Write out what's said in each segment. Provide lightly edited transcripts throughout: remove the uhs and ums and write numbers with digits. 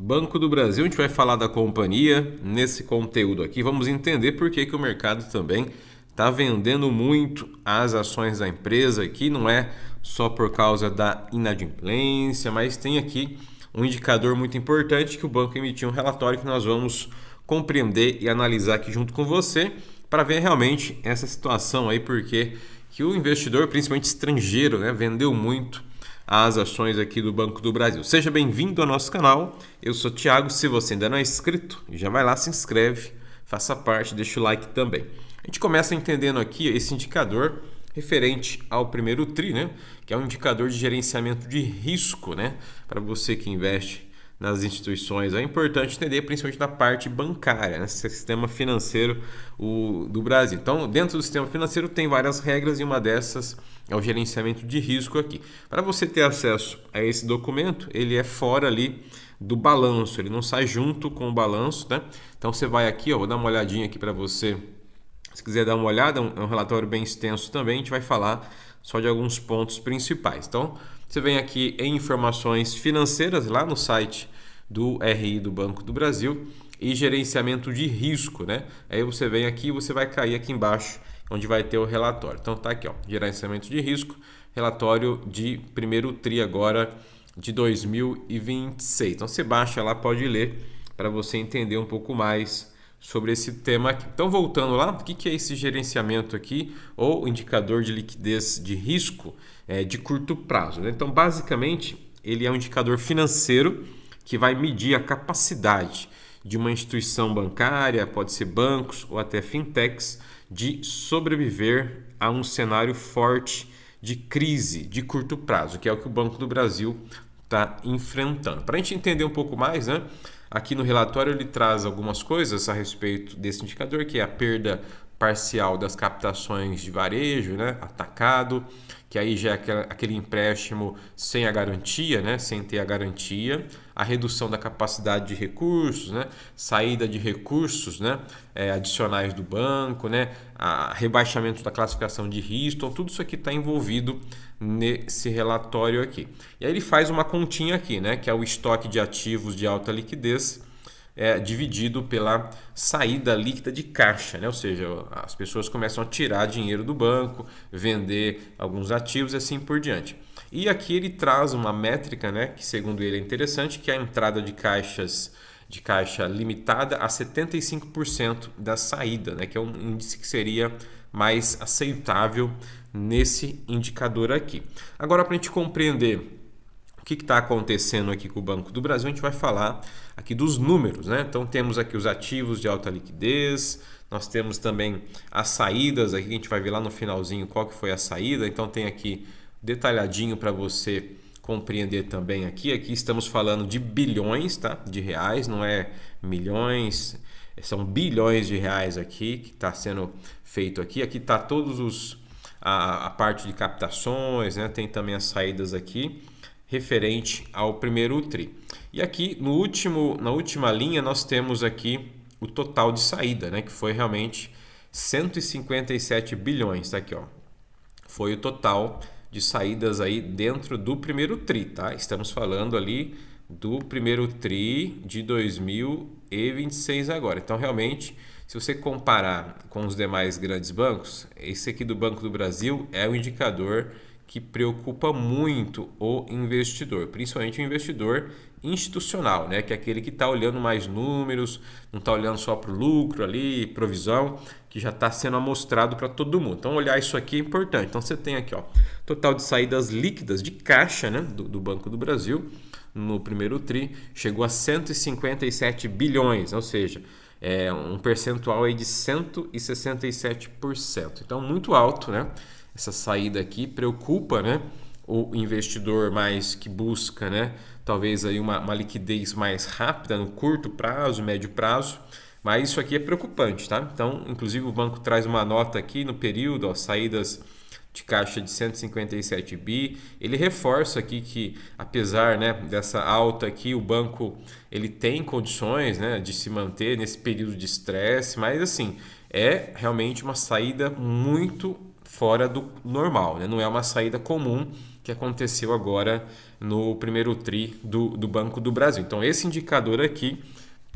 Banco do Brasil, a gente vai falar da companhia nesse conteúdo aqui. Vamos entender por que o mercado também está vendendo muito as ações da empresa aqui. Não é só por causa da inadimplência, mas tem aqui um indicador muito importante que o banco emitiu um relatório que nós vamos compreender e analisar aqui junto com você para ver realmente essa situação aí, porque que o investidor, principalmente estrangeiro, vendeu muito as ações aqui do Banco do Brasil. Seja bem-vindo ao nosso canal, eu sou o Thiago. Se você ainda não é inscrito, já vai lá, se inscreve, faça parte, deixa o like também. A gente começa entendendo aqui esse indicador referente ao primeiro TRI, que é um indicador de gerenciamento de risco, para você que investe nas instituições. É importante entender, principalmente na parte bancária, sistema financeiro do Brasil. Então, dentro do sistema financeiro tem várias regras e uma dessas é o gerenciamento de risco aqui. Para você ter acesso a esse documento, ele é fora ali do balanço, ele não sai junto com o balanço, Então você vai aqui, vou dar uma olhadinha aqui para você. Se quiser dar uma olhada, é um relatório bem extenso também, a gente vai falar só de alguns pontos principais. Então, você vem aqui em informações financeiras, lá no site do RI do Banco do Brasil, e gerenciamento de risco, Aí você vem aqui e você vai cair aqui embaixo, onde vai ter o relatório. Então tá aqui, gerenciamento de risco, relatório de primeiro TRI agora de 2026. Então você baixa lá, pode ler para você entender um pouco mais sobre esse tema aqui. Então, voltando lá, o que é esse gerenciamento aqui, ou indicador de liquidez de risco de curto prazo? Então, basicamente, ele é um indicador financeiro que vai medir a capacidade de uma instituição bancária, pode ser bancos ou até fintechs, de sobreviver a um cenário forte de crise de curto prazo, que é o que o Banco do Brasil está enfrentando. Para a gente entender um pouco mais, aqui no relatório ele traz algumas coisas a respeito desse indicador, que é a perda parcial das captações de varejo, atacado, que aí já é aquele empréstimo sem a garantia, sem ter a garantia, a redução da capacidade de recursos, saída de recursos adicionais do banco, a rebaixamento da classificação de risco. Então, tudo isso aqui está envolvido nesse relatório aqui. E aí ele faz uma continha aqui, que é o estoque de ativos de alta liquidez, dividido pela saída líquida de caixa, ou seja, as pessoas começam a tirar dinheiro do banco, vender alguns ativos e assim por diante. E aqui ele traz uma métrica, que segundo ele é interessante, que é a entrada de caixa limitada a 75% da saída, que é um índice que seria mais aceitável nesse indicador aqui. Agora, para a gente compreender o que está acontecendo aqui com o Banco do Brasil, a gente vai falar aqui dos números, Então temos aqui os ativos de alta liquidez, nós temos também as saídas, aqui a gente vai ver lá no finalzinho qual que foi a saída, então tem aqui detalhadinho para você compreender também aqui. Aqui estamos falando de bilhões, de reais, não é milhões, são bilhões de reais aqui que está sendo feito aqui. Aqui está todos a parte de captações, tem também as saídas aqui referente ao primeiro TRI. E aqui na última linha nós temos aqui o total de saída, que foi realmente 157 bilhões, tá aqui, foi o total de saídas aí dentro do primeiro TRI, Estamos falando ali do primeiro TRI de 2026 agora. Então, realmente, se você comparar com os demais grandes bancos, esse aqui do Banco do Brasil é o indicador que preocupa muito o investidor, principalmente o investidor institucional, que é aquele que está olhando mais números, não está olhando só para o lucro ali, provisão, que já está sendo amostrado para todo mundo. Então, olhar isso aqui é importante. Então, você tem aqui, total de saídas líquidas de caixa, do Banco do Brasil, no primeiro TRI, chegou a 157 bilhões, ou seja, um percentual aí de 167%. Então, muito alto, Essa saída aqui preocupa, o investidor mais que busca, talvez aí uma liquidez mais rápida no curto prazo, médio prazo, mas isso aqui é preocupante, Então, inclusive o banco traz uma nota aqui no período, saídas de caixa de 157 bi. Ele reforça aqui que, apesar dessa alta aqui, o banco ele tem condições de se manter nesse período de estresse, mas assim, é realmente uma saída muito fora do normal, Não é uma saída comum que aconteceu agora no primeiro TRI do Banco do Brasil. Então esse indicador aqui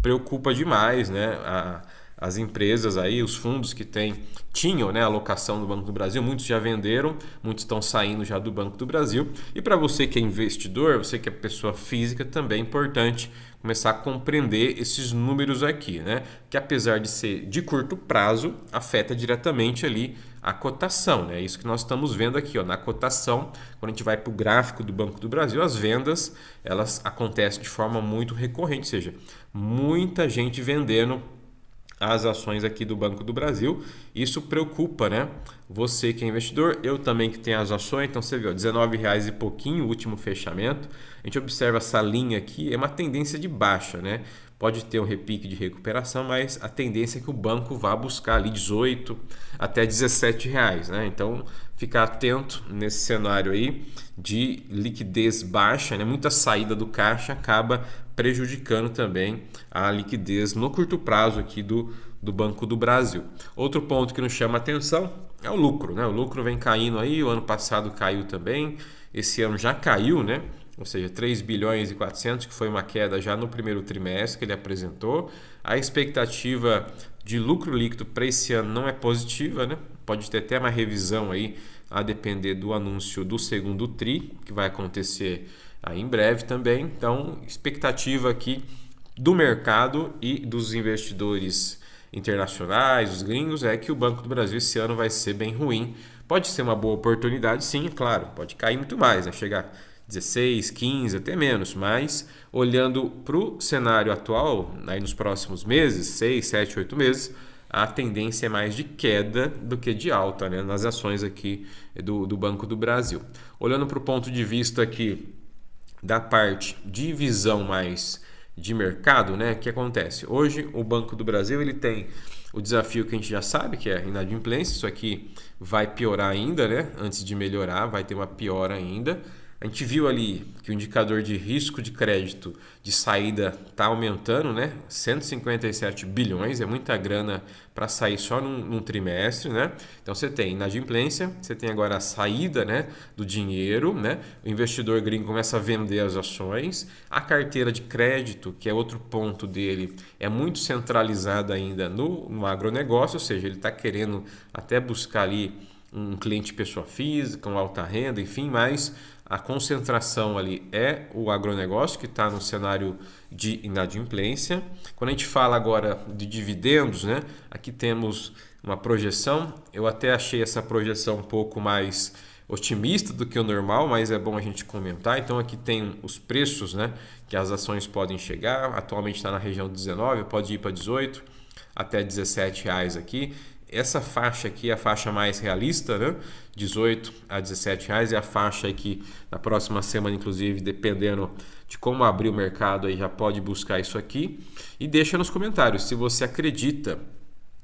preocupa demais, né? As empresas aí, os fundos que tinham, né, alocação no Banco do Brasil, muitos já venderam, muitos estão saindo já do Banco do Brasil. E para você que é investidor, você que é pessoa física, também é importante começar a compreender esses números aqui, né? Que apesar de ser de curto prazo, afeta diretamente ali a cotação, né? Isso que nós estamos vendo aqui, ó, na cotação, quando a gente vai para o gráfico do Banco do Brasil, as vendas elas acontecem de forma muito recorrente, ou seja, muita gente vendendo as ações aqui do Banco do Brasil. Isso preocupa, né? Você que é investidor, eu também que tenho as ações. Então você viu, R$19 e pouquinho o último fechamento. A gente observa essa linha aqui, é uma tendência de baixa, né? Pode ter um repique de recuperação, mas a tendência é que o banco vá buscar ali 18 até R$17, né? Então ficar atento nesse cenário aí de liquidez baixa, né? Muita saída do caixa acaba prejudicando também a liquidez no curto prazo aqui do Banco do Brasil. Outro ponto que nos chama atenção é o lucro, né? O lucro vem caindo aí, o ano passado caiu também, esse ano já caiu, né? Ou seja, 3 bilhões e 400, que foi uma queda já no primeiro trimestre que ele apresentou. A expectativa de lucro líquido para esse ano não é positiva, né? Pode ter até uma revisão aí, a depender do anúncio do segundo TRI, que vai acontecer aí em breve também. Então, expectativa aqui do mercado e dos investidores internacionais, os gringos, é que o Banco do Brasil esse ano vai ser bem ruim. Pode ser uma boa oportunidade, sim, claro, pode cair muito mais, né? Chegar 16, 15, até menos, mas olhando para o cenário atual, aí nos próximos meses, 6, 7, 8 meses, a tendência é mais de queda do que de alta, né, nas ações aqui do Banco do Brasil. Olhando para o ponto de vista aqui da parte de visão mais de mercado, né, o que acontece? Hoje o Banco do Brasil ele tem o desafio que a gente já sabe, que é a inadimplência. Isso aqui vai piorar ainda, né? Antes de melhorar, vai ter uma piora ainda. A gente viu ali que o indicador de risco de crédito de saída está aumentando, né? 157 bilhões, é muita grana para sair só num trimestre, né? Então você tem inadimplência, você tem agora a saída, né, do dinheiro, né? O investidor gringo começa a vender as ações, a carteira de crédito, que é outro ponto dele, é muito centralizada ainda no agronegócio, ou seja, ele está querendo até buscar ali um cliente pessoa física, uma alta renda, enfim, mas a concentração ali é o agronegócio, que está no cenário de inadimplência. Quando a gente fala agora de dividendos, né, aqui temos uma projeção. Eu até achei essa projeção um pouco mais otimista do que o normal, mas é bom a gente comentar. Então aqui tem os preços, né, que as ações podem chegar. Atualmente está na região de 19, pode ir para 18, até R$17 aqui. Essa faixa aqui é a faixa mais realista, né? 18 a R$17 é a faixa que na próxima semana, inclusive, dependendo de como abrir o mercado, aí já pode buscar isso aqui. E deixa nos comentários se você acredita,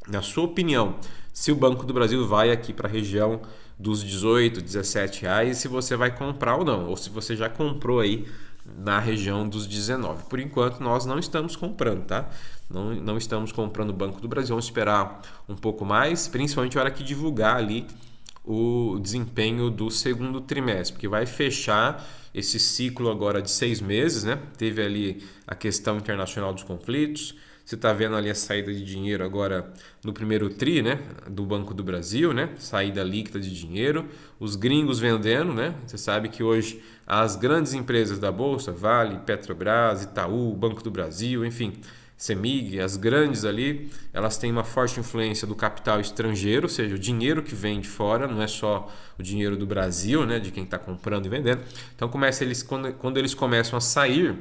na sua opinião, se o Banco do Brasil vai aqui para a região dos 18, R$17, e se você vai comprar ou não, ou se você já comprou aí na região dos 19. Por enquanto, nós não estamos comprando, tá? Não estamos comprando o Banco do Brasil. Vamos esperar um pouco mais, principalmente a hora que divulgar ali o desempenho do segundo trimestre, porque vai fechar esse ciclo agora de 6 meses, né? Teve ali a questão internacional dos conflitos. Você está vendo ali a saída de dinheiro agora no primeiro TRI, né, do Banco do Brasil, né, saída líquida de dinheiro, os gringos vendendo, né. Você sabe que hoje as grandes empresas da Bolsa, Vale, Petrobras, Itaú, Banco do Brasil, enfim, CEMIG, as grandes ali, elas têm uma forte influência do capital estrangeiro, ou seja, o dinheiro que vem de fora, não é só o dinheiro do Brasil, né, de quem está comprando e vendendo. Então, quando eles começam a sair,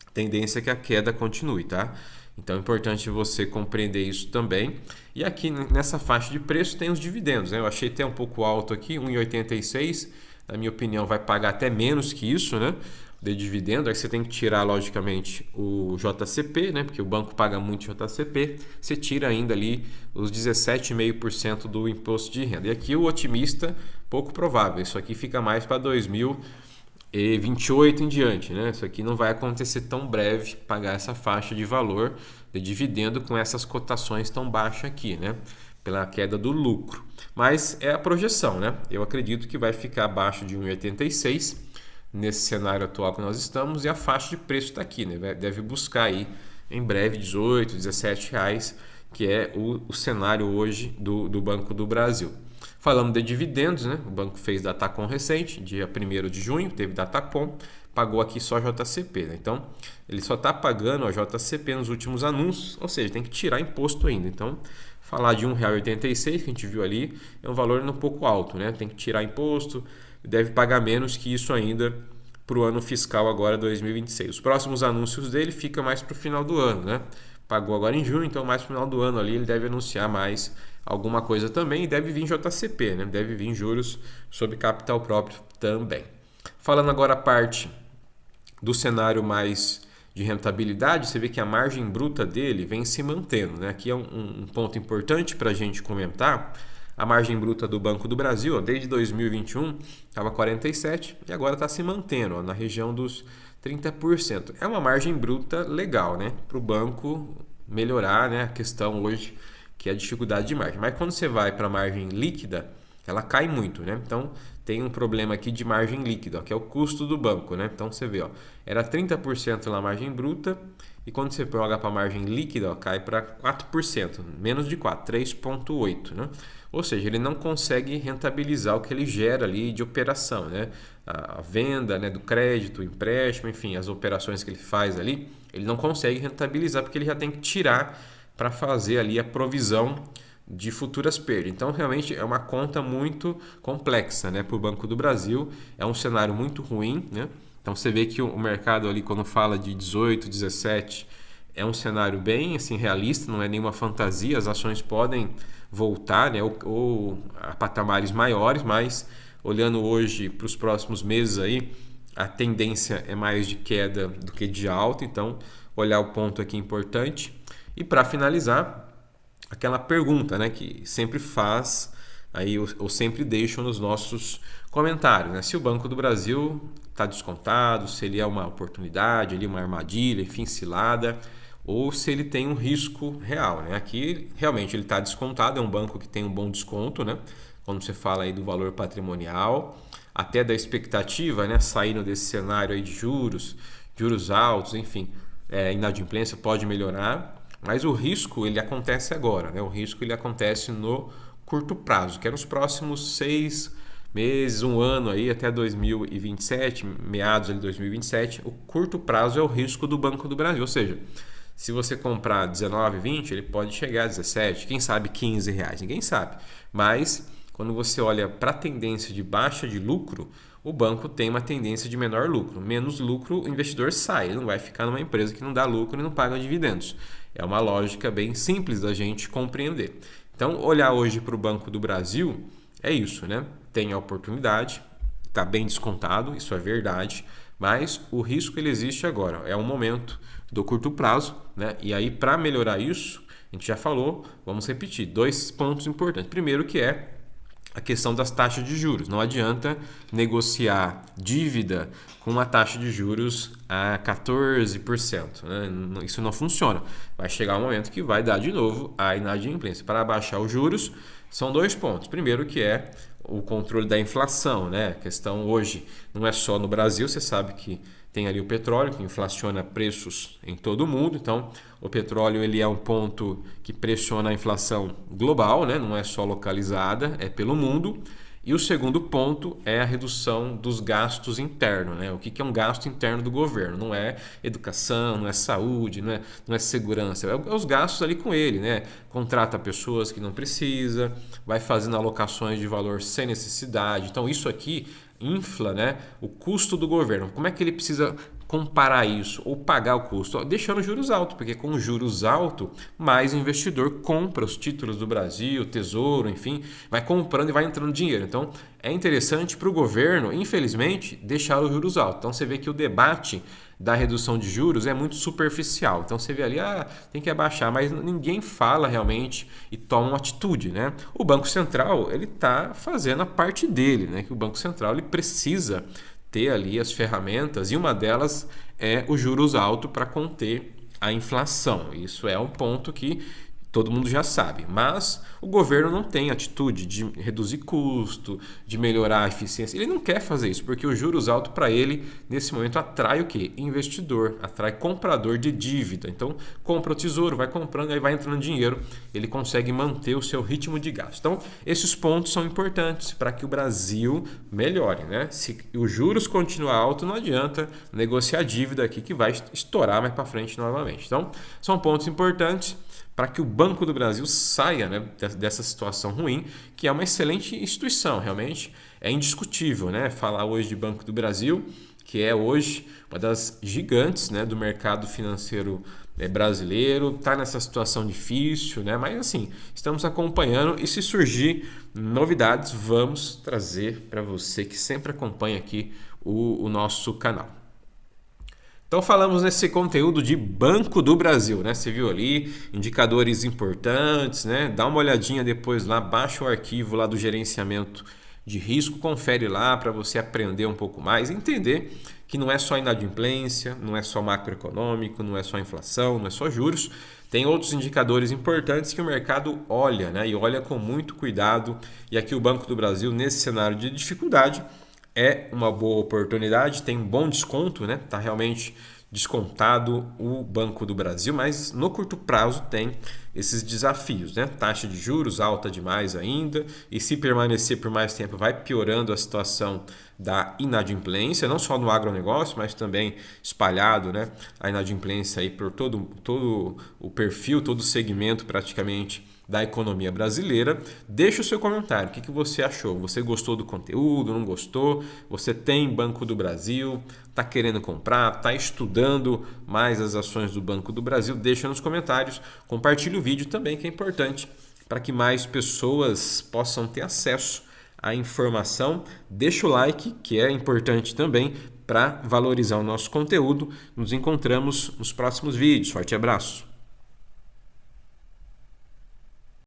a tendência é que a queda continue, tá? Então é importante você compreender isso também. E aqui nessa faixa de preço tem os dividendos, né? Eu achei até um pouco alto aqui, 1,86. Na minha opinião vai pagar até menos que isso, né, de dividendo. Aí você tem que tirar logicamente o JCP, né, porque o banco paga muito JCP. Você tira ainda ali os 17,5% do imposto de renda. E aqui o otimista, pouco provável. Isso aqui fica mais para 2028 em diante, né? Isso aqui não vai acontecer tão breve, pagar essa faixa de valor de dividendo com essas cotações tão baixas aqui, né? pela queda do lucro. Mas é a projeção, né? Eu acredito que vai ficar abaixo de 1,86 nesse cenário atual que nós estamos, e a faixa de preço está aqui, né? Deve buscar aí em breve 18, 17 reais, que é o cenário hoje do Banco do Brasil. Falando de dividendos, né? O banco fez Datacom recente, dia 1º de junho, teve Datacom, pagou aqui só JCP, né? Então, ele só está pagando a JCP nos últimos anúncios, ou seja, tem que tirar imposto ainda. Então, falar de R$ 1,86 que a gente viu ali é um valor um pouco alto, né? Tem que tirar imposto, deve pagar menos que isso ainda para o ano fiscal agora 2026. Os próximos anúncios dele fica mais para o final do ano, né? Pagou agora em junho, então mais para o final do ano ali ele deve anunciar mais alguma coisa também, e deve vir JCP, né? Deve vir juros sobre capital próprio também. Falando agora a parte do cenário mais de rentabilidade, você vê que a margem bruta dele vem se mantendo, né? Aqui é um ponto importante para a gente comentar. A margem bruta do Banco do Brasil, ó, desde 2021, estava 47% e agora está se mantendo, ó, na região dos 30%. É uma margem bruta legal, né? Para o banco melhorar, né? A questão hoje que é a dificuldade de margem. Mas quando você vai para a margem líquida, ela cai muito, né? Então tem um problema aqui de margem líquida, ó, que é o custo do banco, né? Então você vê, ó, era 30% na margem bruta, e quando você joga para a margem líquida, ó, cai para 4%, menos de 4%, 3,8%, né? Ou seja, ele não consegue rentabilizar o que ele gera ali de operação, né? A venda, né, do crédito, o empréstimo, enfim, as operações que ele faz ali, ele não consegue rentabilizar porque ele já tem que tirar para fazer ali a provisão de futuras perdas. Então, realmente é uma conta muito complexa, né, para o Banco do Brasil. É um cenário muito ruim, né? Então, você vê que o mercado ali, quando fala de 18, 17, é um cenário bem assim, realista, não é nenhuma fantasia. As ações podem voltar, né, ou a patamares maiores, mas olhando hoje para os próximos meses aí, a tendência é mais de queda do que de alta. Então, olhar o ponto aqui importante. E para finalizar, aquela pergunta, né, que sempre faz aí, ou sempre deixam nos nossos comentários, né? Se o Banco do Brasil está descontado, se ele é uma oportunidade, ali, uma armadilha, enfim, cilada, ou se ele tem um risco real, né? Aqui realmente ele está descontado, é um banco que tem um bom desconto, né? Quando você fala aí do valor patrimonial, até da expectativa, né? Saindo desse cenário aí de juros altos, enfim, inadimplência pode melhorar. Mas o risco ele acontece agora, né? O risco ele acontece no curto prazo, que é nos próximos 6 meses, um ano aí até 2027, meados de 2027. O curto prazo é o risco do Banco do Brasil, ou seja, se você comprar 19, 20, ele pode chegar a 17, quem sabe 15 reais, ninguém sabe. Mas quando você olha para a tendência de baixa de lucro, o banco tem uma tendência de menor lucro. Menos lucro, o investidor sai, ele não vai ficar numa empresa que não dá lucro e não paga dividendos. É uma lógica bem simples da gente compreender. Então, olhar hoje para o Banco do Brasil é isso, né? Tem a oportunidade, está bem descontado, isso é verdade, mas o risco ele existe agora. É um momento do curto prazo, né? E aí, para melhorar isso, a gente já falou, vamos repetir, 2 pontos importantes. Primeiro que é a questão das taxas de juros. Não adianta negociar dívida com uma taxa de juros a 14%, né? Isso não funciona. Vai chegar um momento que vai dar de novo a inadimplência. Para abaixar os juros, são 2 pontos. Primeiro que é o controle da inflação, né? A questão hoje não é só no Brasil, você sabe que tem ali o petróleo que inflaciona preços em todo o mundo. Então, o petróleo ele é um ponto que pressiona a inflação global, né? Não é só localizada, é pelo mundo. E o segundo ponto é a redução dos gastos internos, né? O que é um gasto interno do governo? Não é educação, não é saúde, não é segurança. É os gastos ali com ele, né? Contrata pessoas que não precisa, vai fazendo alocações de valor sem necessidade. Então, isso aqui infla, né, o custo do governo. Como é que ele precisa comparar isso ou pagar o custo? Deixando juros altos, porque com juros altos, mais o investidor compra os títulos do Brasil, Tesouro, enfim, vai comprando e vai entrando dinheiro. Então, é interessante para o governo, infelizmente, deixar os juros altos. Então, você vê que o debate da redução de juros é muito superficial. Então, você vê ali, tem que abaixar, mas ninguém fala realmente e toma uma atitude, né? O Banco Central, ele está fazendo a parte dele, né? Que o Banco Central, ele precisa ter ali as ferramentas, e uma delas é os juros altos para conter a inflação. Isso é um ponto que todo mundo já sabe, mas o governo não tem atitude de reduzir custo, de melhorar a eficiência. Ele não quer fazer isso, porque os juros altos para ele, nesse momento, atrai o quê? Investidor, atrai comprador de dívida. Então, compra o tesouro, vai comprando, aí vai entrando dinheiro, ele consegue manter o seu ritmo de gasto. Então, esses pontos são importantes para que o Brasil melhore, né? Se os juros continuar alto, não adianta negociar dívida aqui que vai estourar mais para frente novamente. Então, são pontos importantes para que o Banco do Brasil saia, né, dessa situação ruim, que é uma excelente instituição, realmente é indiscutível, né? Falar hoje de Banco do Brasil, que é hoje uma das gigantes, né, do mercado financeiro brasileiro, está nessa situação difícil, né? Mas assim, estamos acompanhando e se surgir novidades, vamos trazer para você que sempre acompanha aqui o nosso canal. Então falamos nesse conteúdo de Banco do Brasil, né? Você viu ali indicadores importantes, né? Dá uma olhadinha depois lá, baixa o arquivo lá do gerenciamento de risco, confere lá para você aprender um pouco mais, entender que não é só inadimplência, não é só macroeconômico, não é só inflação, não é só juros, tem outros indicadores importantes que o mercado olha, né? E olha com muito cuidado. E aqui o Banco do Brasil, nesse cenário de dificuldade, é uma boa oportunidade, tem um bom desconto, né? Tá realmente descontado o Banco do Brasil, mas no curto prazo tem esses desafios, né? Taxa de juros alta demais ainda, e se permanecer por mais tempo vai piorando a situação da inadimplência, não só no agronegócio, mas também espalhado, né? A inadimplência aí por todo o perfil, todo o segmento praticamente da economia brasileira. Deixa o seu comentário, o que você achou? Você gostou do conteúdo, não gostou? Você tem Banco do Brasil, está querendo comprar, está estudando mais as ações do Banco do Brasil? Deixa nos comentários, compartilhe o vídeo também, que é importante para que mais pessoas possam ter acesso à informação. Deixa o like, que é importante também para valorizar o nosso conteúdo. Nos encontramos nos próximos vídeos. Forte abraço!